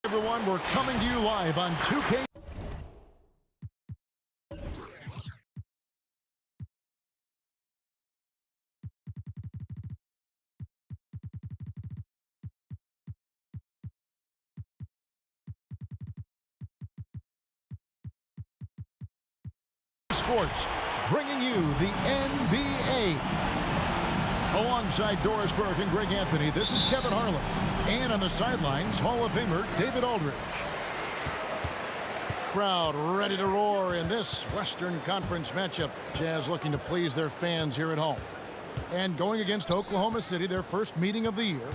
Everyone, we're coming to you live on 2K. Sports, bringing you the NBA. Alongside Doris Burke and Greg Anthony, this is Kevin Harlan. And on the sidelines, Hall of Famer David Aldridge. Crowd ready to roar in this Western Conference matchup. Jazz looking to please their fans here at home. And going against Oklahoma City, their first meeting of the year.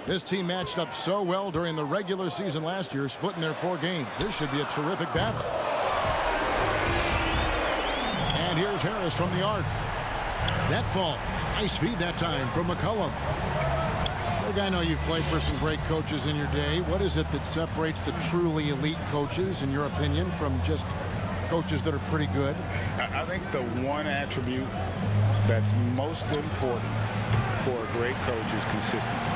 This team matched up so well during the regular season last year, splitting their 4 games. This should be a terrific battle. And here's Harris from the arc. That falls. Nice feed that time from McCollum. Look, I know you've played for some great coaches in your day. What is it that separates the truly elite coaches, in your opinion, from just coaches that are pretty good? I think the one attribute that's most important for a great coach is consistency.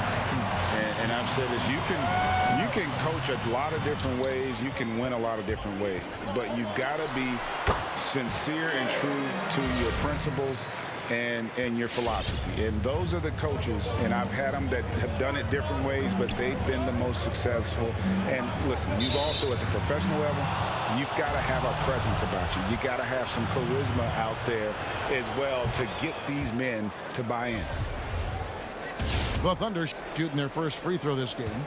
And I've said this, you can coach a lot of different ways, you can win a lot of different ways, but you've got to be sincere and true to your principles and your philosophy. And those are the coaches, and I've had them that have done it different ways, but they've been the most successful. And listen, you've also, at the professional level, you've got to have a presence about you. You got to have some charisma out there as well to get these men to buy in. The Thunder shooting their first free throw this game.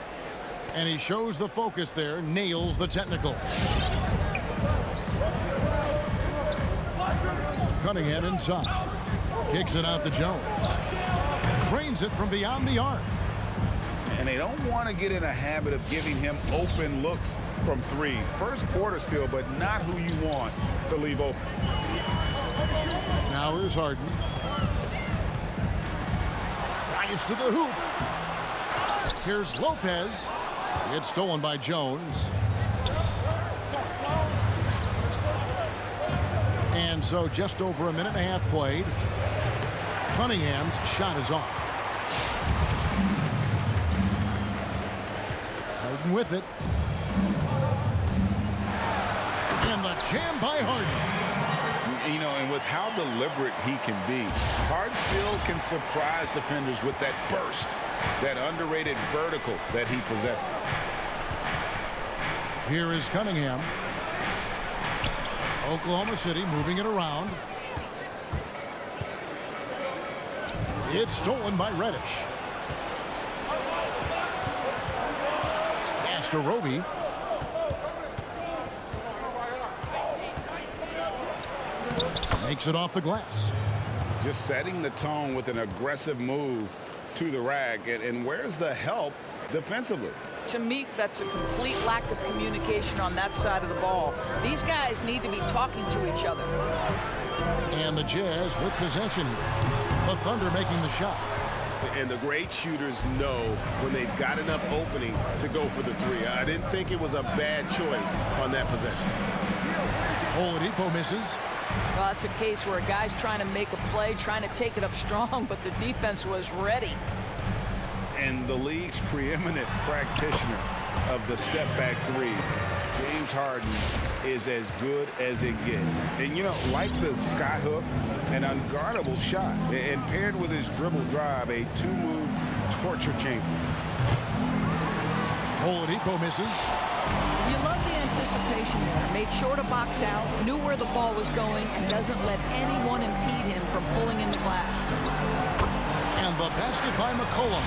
And he shows the focus there, nails the technical. Cunningham inside. Kicks it out to Jones. Drains it from beyond the arc. And they don't want to get in a habit of giving him open looks from 3. First quarter still, but not who you want to leave open. Now here's Harden. Drives to the hoop. Here's Lopez. It's stolen by Jones. And so just over a minute and a half played. Cunningham's shot is off. Harden with it. And the jam by Harden. You know, and with how deliberate he can be, Harden still can surprise defenders with that burst, that underrated vertical that he possesses. Here is Cunningham. Oklahoma City moving it around. It's stolen by Reddish. pass to Roby. Makes it off the glass. Just setting the tone with an aggressive move to the rack. And where's the help defensively? To me, that's a complete lack of communication on that side of the ball. These guys need to be talking to each other. And the Jazz with possession here. The Thunder making the shot. And the great shooters know when they've got enough opening to go for the three. I didn't think it was a bad choice on that possession. Oladipo misses. Well, it's a case where a guy's trying to make a play, trying to take it up strong, but the defense was ready. And the league's preeminent practitioner of the step-back three, James Harden, is as good as it gets. And, you know, like the skyhook, an unguardable shot, and paired with his dribble drive, a two-move torture chamber. Oladipo misses. You love the anticipation there. Made sure to box out, knew where the ball was going, and doesn't let anyone impede him from pulling in the glass. And the basket by McCollum.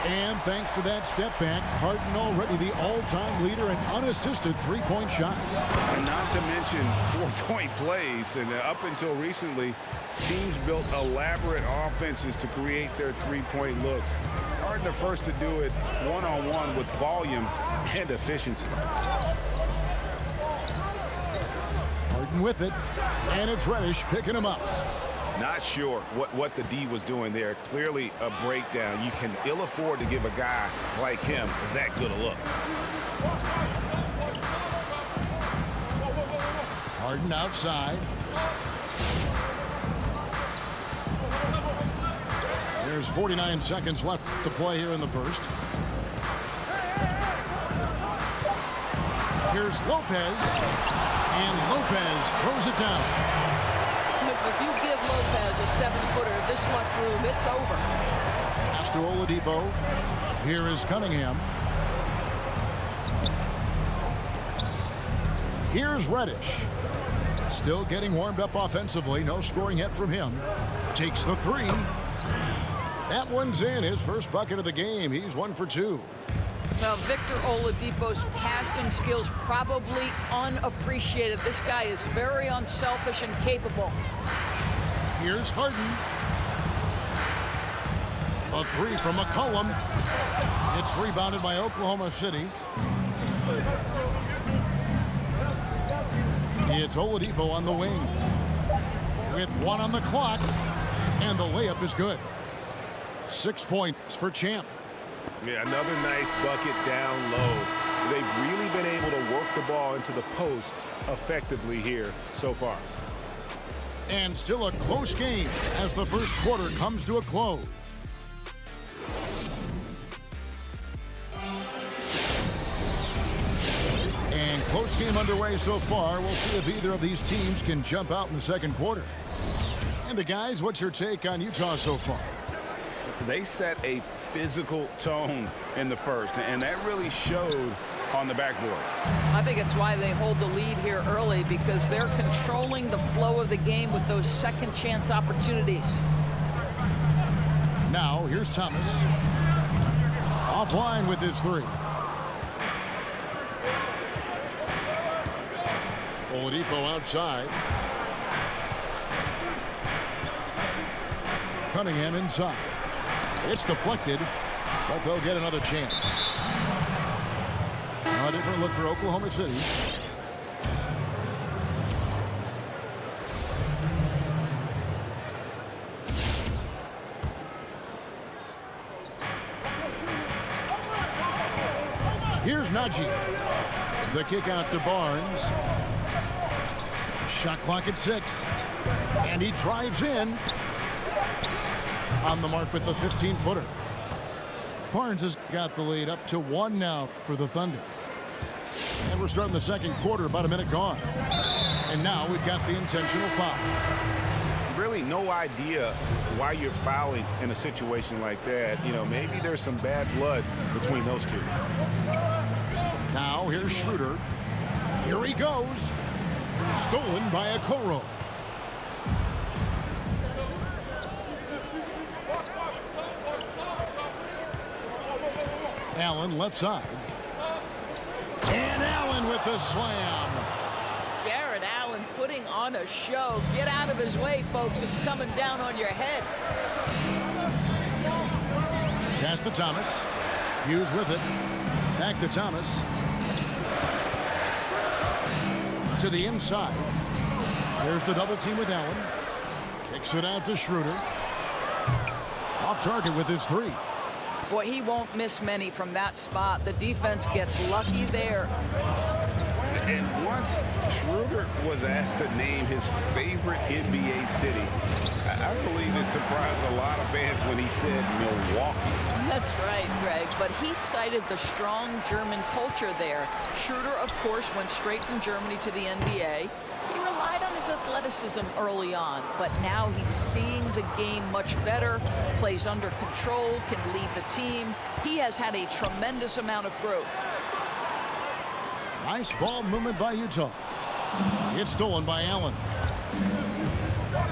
And thanks to that step back, Harden already the all-time leader in unassisted three-point shots. And not to mention four-point plays. And up until recently, teams built elaborate offenses to create their three-point looks. Harden the first to do it one-on-one with volume and efficiency. Harden with it, and it's Reddish picking him up. Not sure what the D was doing there. Clearly a breakdown. You can ill afford to give a guy like him that good a look. Harden outside. There's 49 seconds left to play here in the first. Here's Lopez, and Lopez throws it down. If you give Lopez a 7-footer this much room, it's over. Pass to Oladipo. Here is Cunningham. Here's Reddish. Still getting warmed up offensively. No scoring yet from him. Takes the three. That one's in. His first bucket of the game. He's 1 for 2. Now, Victor Oladipo's passing skills probably unappreciated. This guy is very unselfish and capable. Here's Harden. A three from McCollum. It's rebounded by Oklahoma City. It's Oladipo on the wing. With 1 on the clock. And the layup is good. 6 points for Champ. Yeah, another nice bucket down low. They've really been able to work the ball into the post effectively here so far. And still a close game as the first quarter comes to a close. And close game underway so far. We'll see if either of these teams can jump out in the second quarter. And guys, what's your take on Utah so far? They set a physical tone in the first, and that really showed on the backboard. I think it's why they hold the lead here early, because they're controlling the flow of the game with those second chance opportunities. Now here's Thomas. Offline with his three. Oladipo outside. Cunningham inside. It's deflected, but they'll get another chance. A different look for Oklahoma City. Here's Najee. The kick out to Barnes. Shot clock at 6. And he drives in. On the mark with the 15-footer. Barnes has got the lead up to 1 now for the Thunder. And we're starting the second quarter, about a minute gone. And now we've got the intentional foul. Really no idea why you're fouling in a situation like that. You know, maybe there's some bad blood between those two. Now here's Schroeder. Here he goes. Stolen by Okoro. Allen left side. Allen with the slam. Jared Allen putting on a show. Get out of his way, folks. It's coming down on your head. Pass to Thomas. Hughes with it. Back to Thomas. To the inside. There's the double team with Allen. Kicks it out to Schroeder. Off target with his three. Boy, he won't miss many from that spot. The defense gets lucky there. And once Schroeder was asked to name his favorite NBA city, I believe it surprised a lot of fans when he said Milwaukee. That's right, Greg. But he cited the strong German culture there. Schroeder, of course, went straight from Germany to the NBA. He relied on his athleticism early on, but now he's seeing the game much better, plays under control, can lead the team. He has had a tremendous amount of growth. Nice ball movement by Utah. It's stolen by Allen.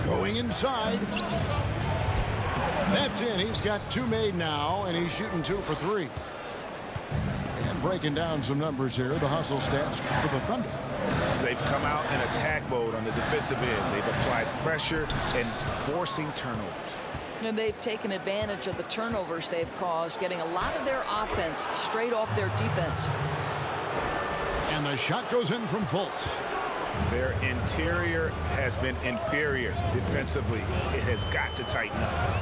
Going inside. That's in. He's got two made now, and he's shooting 2 for 3. And breaking down some numbers here, the hustle stats for the Thunder. They've come out in attack mode on the defensive end. They've applied pressure and forcing turnovers. And they've taken advantage of the turnovers they've caused, getting a lot of their offense straight off their defense. And the shot goes in from Fultz. Their interior has been inferior defensively. It has got to tighten up.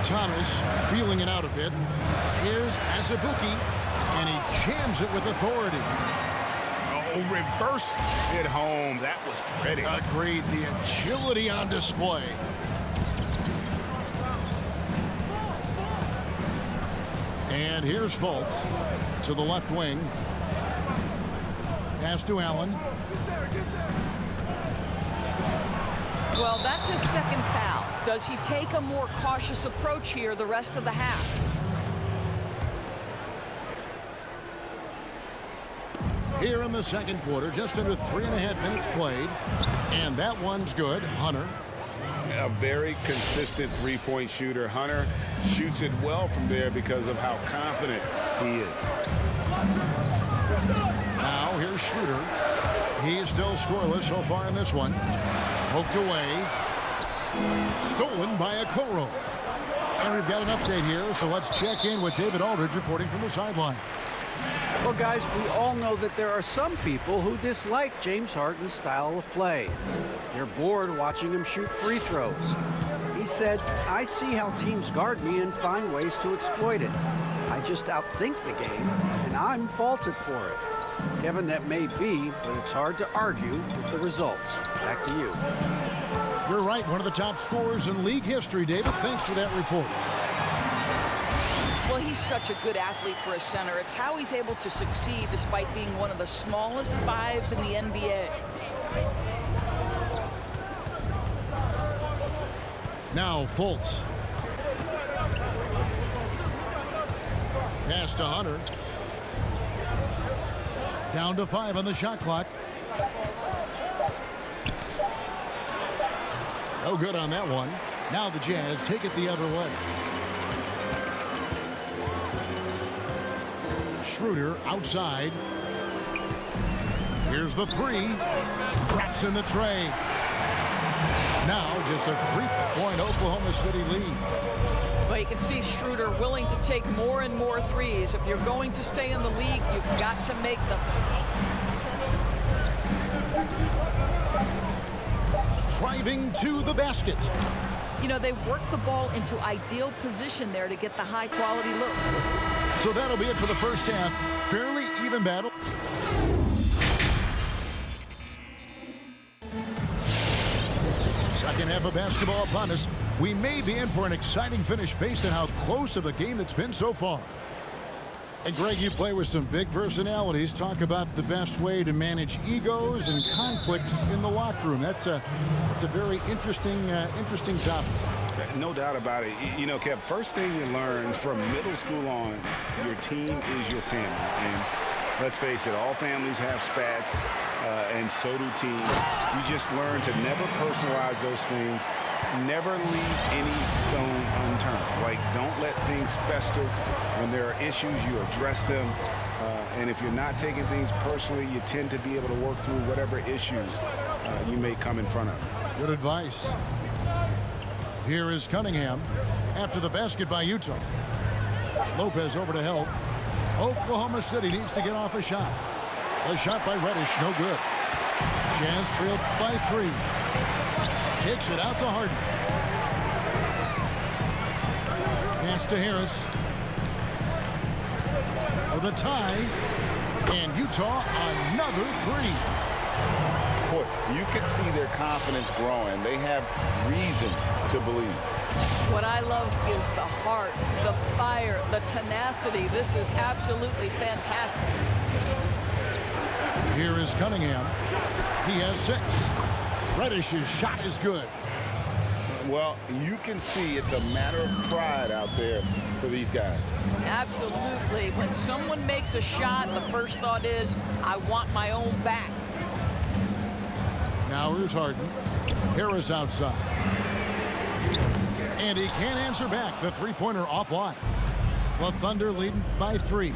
Thomas feeling it out a bit. Here's Azubuike, and he jams it with authority. Oh, reversed it home. That was pretty. Agreed. The agility on display. And here's Fultz to the left wing. Pass to Allen. Well, that's his second foul. Does he take a more cautious approach here the rest of the half? Here in the second quarter, just under 3.5 minutes played. And that one's good. Hunter. A very consistent three-point shooter. Hunter shoots it well from there because of how confident he is. Now here's Schroeder. He's still scoreless so far in this one. Poked away. Stolen by Okoro. And we've got an update here, so let's check in with David Aldridge reporting from the sideline. Well, guys, we all know that there are some people who dislike James Harden's style of play. They're bored watching him shoot free throws. He said, "I see how teams guard me and find ways to exploit it. I just outthink the game, and I'm faulted for it." Kevin, that may be, but it's hard to argue with the results. Back to you. You're right, one of the top scorers in league history, David. Thanks for that report. Well, he's such a good athlete for a center. It's how he's able to succeed despite being one of the smallest fives in the NBA. Now Fultz. Pass to Hunter. Down to 5 on the shot clock. No good on that one. Now the Jazz take it the other way. Schroeder outside. Here's the three. Drops in the tray. Now just a 3-point Oklahoma City lead. Well, you can see Schroeder willing to take more and more threes. If you're going to stay in the league, you've got to make them. Driving to the basket. You know, they work the ball into ideal position there to get the high-quality look. So that'll be it for the first half. Fairly even battle. Second half of basketball upon us. We may be in for an exciting finish based on how close of a game it's been so far. And Greg, you play with some big personalities. Talk about the best way to manage egos and conflicts in the locker room. That's a very interesting topic. No doubt about it. You know, Kev, first thing you learn from middle school on, your team is your family. And let's face it, all families have spats, and so do teams. You just learn to never personalize those things, never leave any stone unturned. Like, Don't let things fester. When there are issues, you address them. And if you're not taking things personally, you tend to be able to work through whatever issues you may come in front of. Good advice. Here is Cunningham after the basket by Utah. Lopez over to help. Oklahoma City needs to get off a shot. A shot by Reddish, no good. Jazz trailed by 3. Kicks it out to Harden. Pass to Harris. For the tie. And Utah another 3. Boy, you could see their confidence growing. They have reason to believe. What I love is the heart, the fire, the tenacity. This is absolutely fantastic. Here is Cunningham. He has 6. Reddish's shot is good. Well, you can see it's a matter of pride out there for these guys. Absolutely. When someone makes a shot, the first thought is, I want my own back. Now here's Harden. Harris outside. And he can't answer back. The three-pointer offline. The Thunder leading by 3.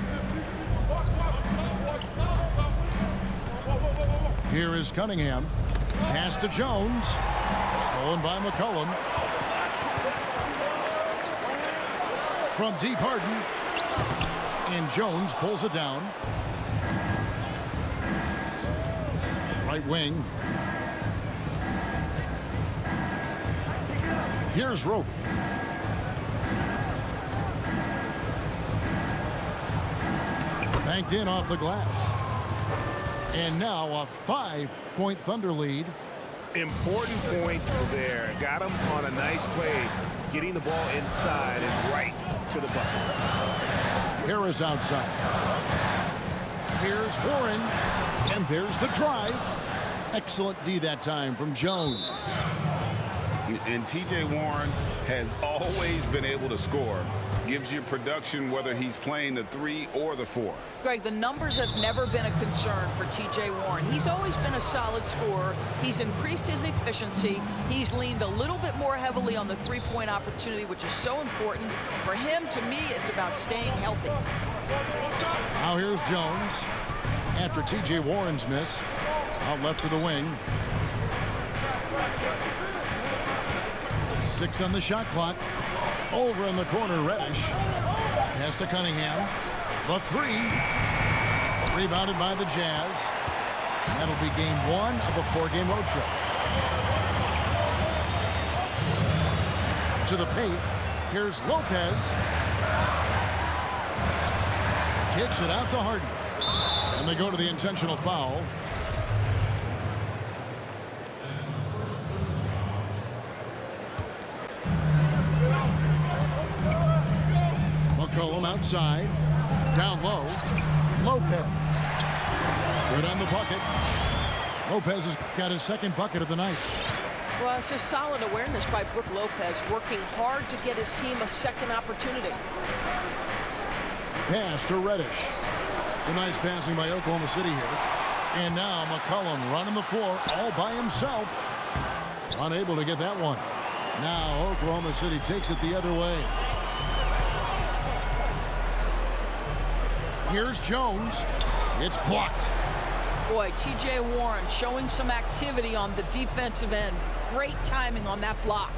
Here is Cunningham. Pass to Jones. Stolen by McCollum. From deep, Harden. And Jones pulls it down. Right wing. Here's Roby. Banked in off the glass. And now a 5-point Thunder lead. Important points there. Got him on a nice play, getting the ball inside and right to the bucket. Harris outside. Here's Warren. And there's the drive. Excellent D that time from Jones. And T.J. Warren has always been able to score. Gives you production whether he's playing the 3 or the 4. Greg, the numbers have never been a concern for T.J. Warren. He's always been a solid scorer. He's increased his efficiency. He's leaned a little bit more heavily on the three-point opportunity, which is so important. For him, to me, it's about staying healthy. Now here's Jones. After T.J. Warren's miss. Out left to the wing. 6 on the shot clock. Over in the corner, Reddish. Pass to Cunningham. The 3. Rebounded by the Jazz. That'll be game 1 of a 4-game road trip. To the paint. Here's Lopez. Kicks it out to Harden. And they go to the intentional foul. McCollum outside. Down low. Lopez. Good on the bucket. Lopez has got his second bucket of the night. Well, it's just solid awareness by Brook Lopez, working hard to get his team a second opportunity. Pass to Reddish. It's a nice passing by Oklahoma City here. And now McCollum running the floor all by himself. Unable to get that one. Now Oklahoma City takes it the other way. Here's Jones. It's blocked. Boy, T.J. Warren showing some activity on the defensive end. Great timing on that block.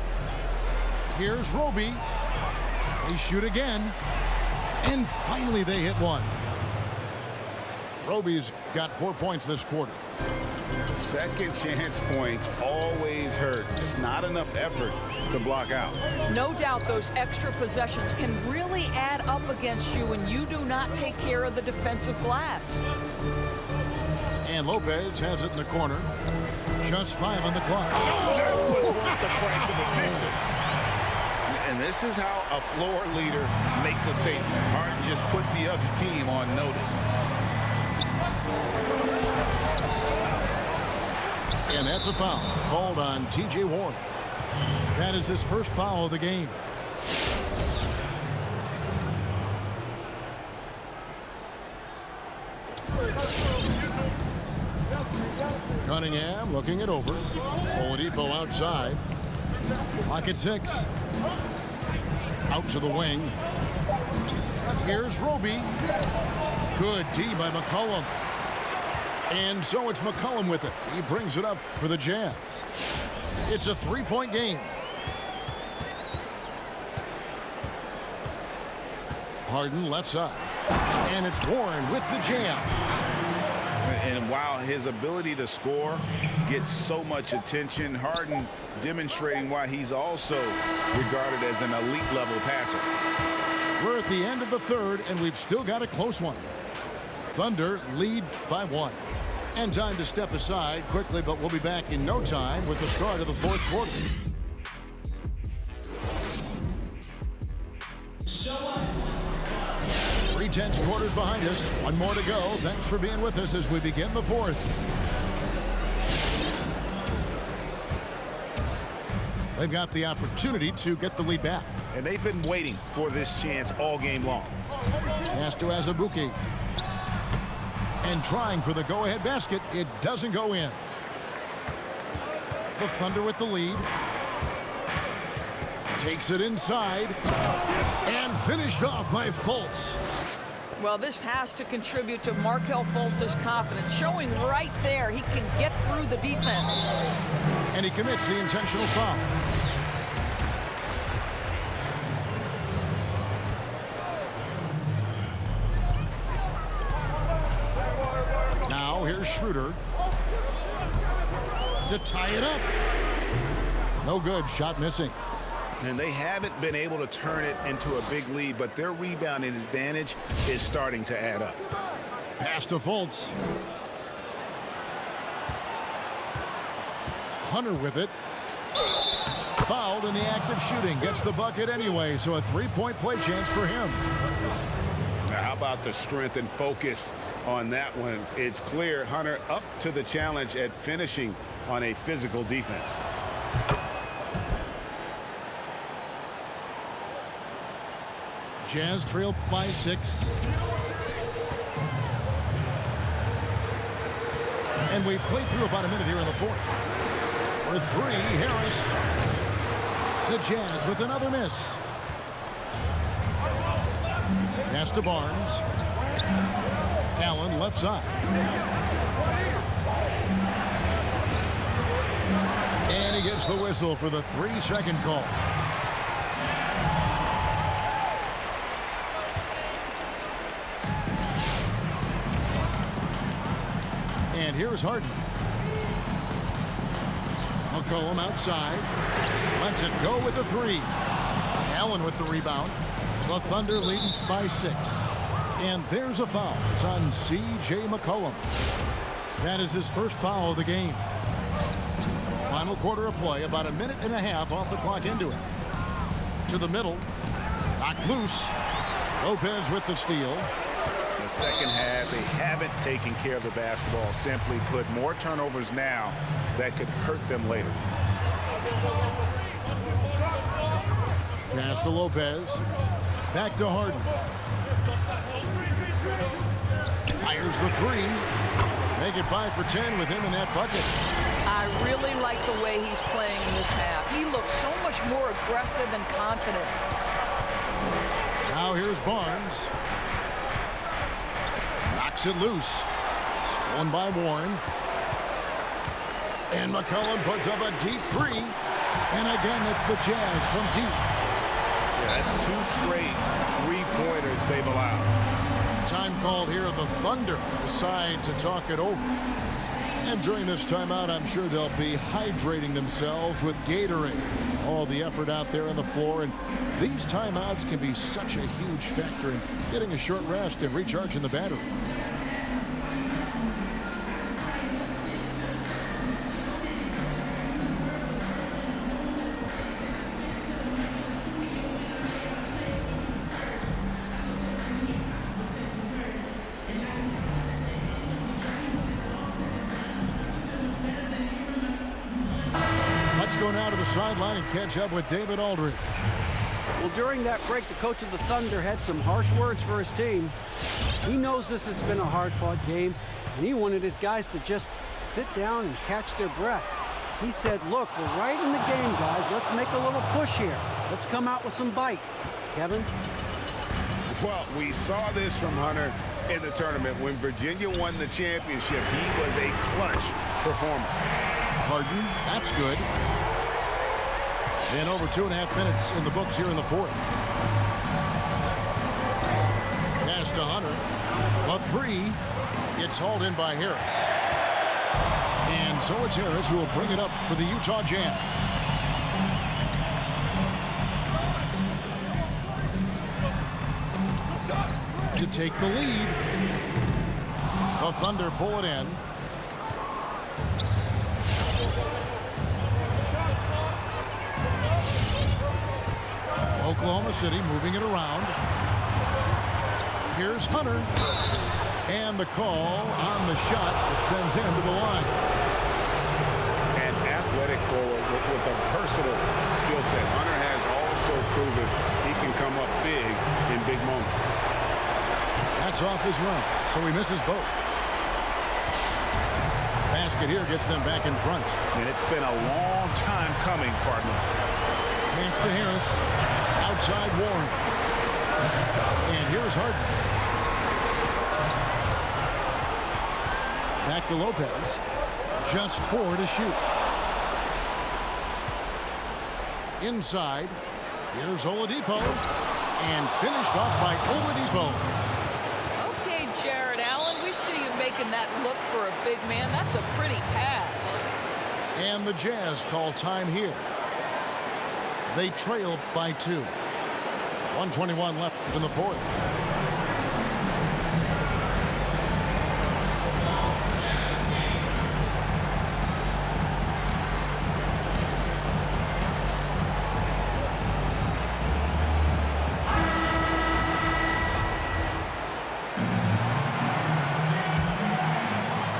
Here's Roby. They shoot again. And finally they hit one. Roby's got 4 points this quarter. Second chance points always hurt. Just not enough effort to block out. No doubt those extra possessions can really add up against you when you do not take care of the defensive glass. And Lopez has it in the corner. Just 5 on the clock. That was worth the price of admission. And this is how a floor leader makes a statement. Harden just put the other team on notice. And that's a foul called on T.J. Warren. That is his first foul of the game. Cunningham looking it over. Oladipo outside. Pocket 6. Out to the wing. Here's Roby. Good D by McCollum. And so it's McCollum with it. He brings it up for the Jazz. It's a three-point game. Harden left side. And it's Warren with the jam. And while his ability to score gets so much attention, Harden demonstrating why he's also regarded as an elite level passer. We're at the end of the third, and we've still got a close one. Thunder lead by 1. And time to step aside quickly, but we'll be back in no time with the start of the fourth quarter. Three-tenths quarters behind us. One more to go. Thanks for being with us as we begin the fourth. They've got the opportunity to get the lead back. And they've been waiting for this chance all game long. Pass to Azubuike. And trying for the go-ahead basket. It doesn't go in. The Thunder with the lead. Takes it inside. And finished off by Fultz. Well, this has to contribute to Markelle Fultz's confidence, showing right there he can get through the defense. And he commits the intentional foul. Now here's Schroeder to tie it up. No good. Shot missing. And they haven't been able to turn it into a big lead, but their rebounding advantage is starting to add up. Pass to Fultz. Hunter with it. Fouled in the act of shooting. Gets the bucket anyway, so a three-point play chance for him. Now, how about the strength and focus on that one? It's clear Hunter up to the challenge at finishing on a physical defense. Jazz trail by 6. And we've played through about a minute here in the fourth. For 3, Harris. The Jazz with another miss. Pass to Barnes. Allen left side. And he gets the whistle for the 3-second call. And here's Harden. McCollum outside. Lets it go with the 3. Allen with the rebound. The Thunder leading by 6. And there's a foul. It's on C.J. McCollum. That is his first foul of the game. Final quarter of play, about a minute and a half off the clock into it. To the middle. Knocked loose. Lopez with the steal. The second half, they haven't taken care of the basketball. Simply put, more turnovers now that could hurt them later. Pass to Lopez. Back to Harden. Fires the 3. Make it 5 for 10 with him in that bucket. I really like the way he's playing in this half. He looks so much more aggressive and confident. Now here's Barnes. Knocks it loose. Stolen by Warren. And McCollum puts up a deep 3. And again, it's the Jazz from deep. Yeah, that's 2 straight three-pointers they've allowed. Time called here. The Thunder decide to talk it over. And during this timeout, I'm sure they'll be hydrating themselves with Gatorade. All the effort out there on the floor. And these timeouts can be such a huge factor in getting a short rest and recharging the battery. Let's go now to the sideline and catch up with David Aldridge. Well, during that break, the coach of the Thunder had some harsh words for his team. He knows this has been a hard-fought game, and he wanted his guys to just sit down and catch their breath. He said, look, we're right in the game, guys. Let's make a little push here. Let's come out with some bite. Kevin? Well, we saw this from Hunter in the tournament. When Virginia won the championship, he was a clutch performer. Harden, that's good. And over 2.5 minutes in the books here in the fourth. Pass to Hunter. A three. It's hauled in by Harris. And so it's Harris who will bring it up for the Utah Jazz. To take the lead. The Thunder pull it in. Oklahoma City moving it around. Here's Hunter. And the call on the shot that sends him to the line. An athletic forward with a versatile skill set. Hunter has also proven he can come up big in big moments. That's off his run, so he misses both. Basket here gets them back in front. And it's been a long time coming, partner. Pass to Harris. Outside Warren. And here's Harden. Back to Lopez. Just 4 to shoot. Inside. Here's Oladipo. And finished off by Oladipo. Okay, Jared Allen, we see you making that look for a big man. That's a pretty pass. And the Jazz call time here. They trail by 2. 1:21 left in the fourth.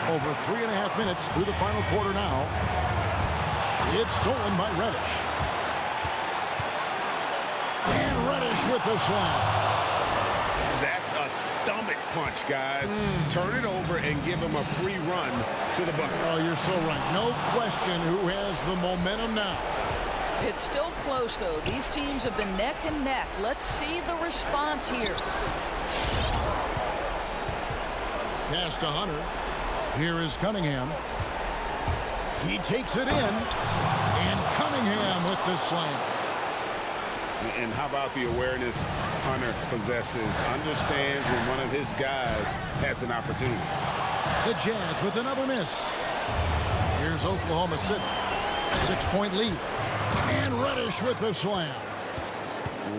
Over 3.5 minutes through the final quarter now. It's stolen by Reddish. And Reddish with the slam. That's a stomach punch, guys. Turn it over and give him a free run to the bucket. Oh, you're so right. No question who has the momentum now. It's still close, though. These teams have been neck and neck. Let's see the response here. Pass to Hunter. Here is Cunningham. He takes it in. And Cunningham with the slam. And how about the awareness Hunter possesses? Understands when one of his guys has an opportunity. The Jazz with another miss. Here's Oklahoma City. 6-point lead. And Reddish with the slam.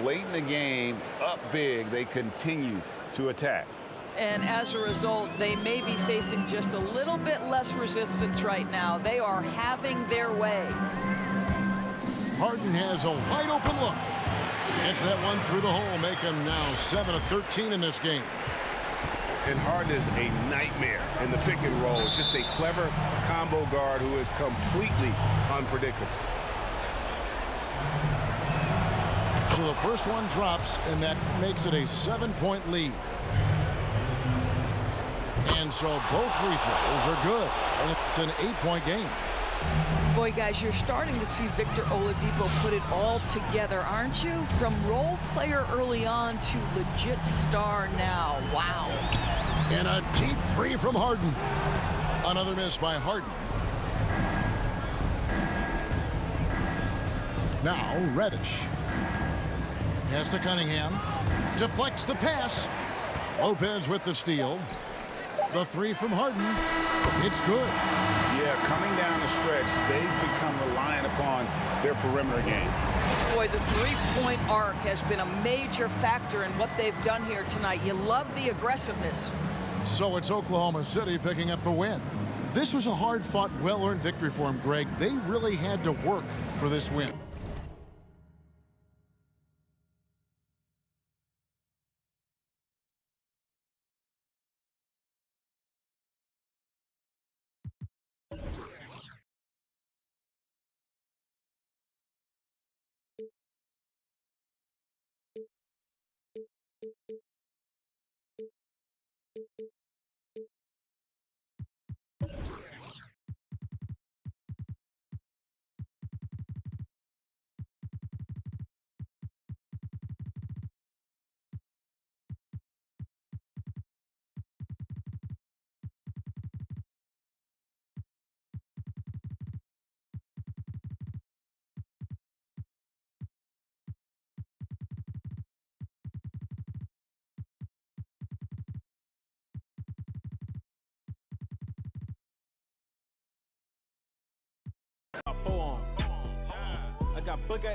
Late in the game, up big, they continue to attack. And as a result, they may be facing just a little bit less resistance right now. They are having their way. Harden has a wide open look. Gets that one through the hole, make him now 7 of 13 in this game. And Harden is a nightmare in the pick and roll. Just a clever combo guard who is completely unpredictable. So the first one drops, and that makes it a 7-point lead. And so both free throws are good, and it's an 8-point game. Boy, guys, you're starting to see Victor Oladipo put it all together, aren't you? From role player early on to legit star now. Wow. And a deep three from Harden. Another miss by Harden. Now Reddish. Pass to Cunningham. Deflects the pass. Lopez with the steal. The three from Harden. It's good. Yeah, coming down the stretch, they've become reliant upon their perimeter game. Boy, the three-point arc has been a major factor in what they've done here tonight. You love the aggressiveness. So it's Oklahoma City picking up the win. This was a hard-fought, well-earned victory for them, Greg. They really had to work for this win. I got bug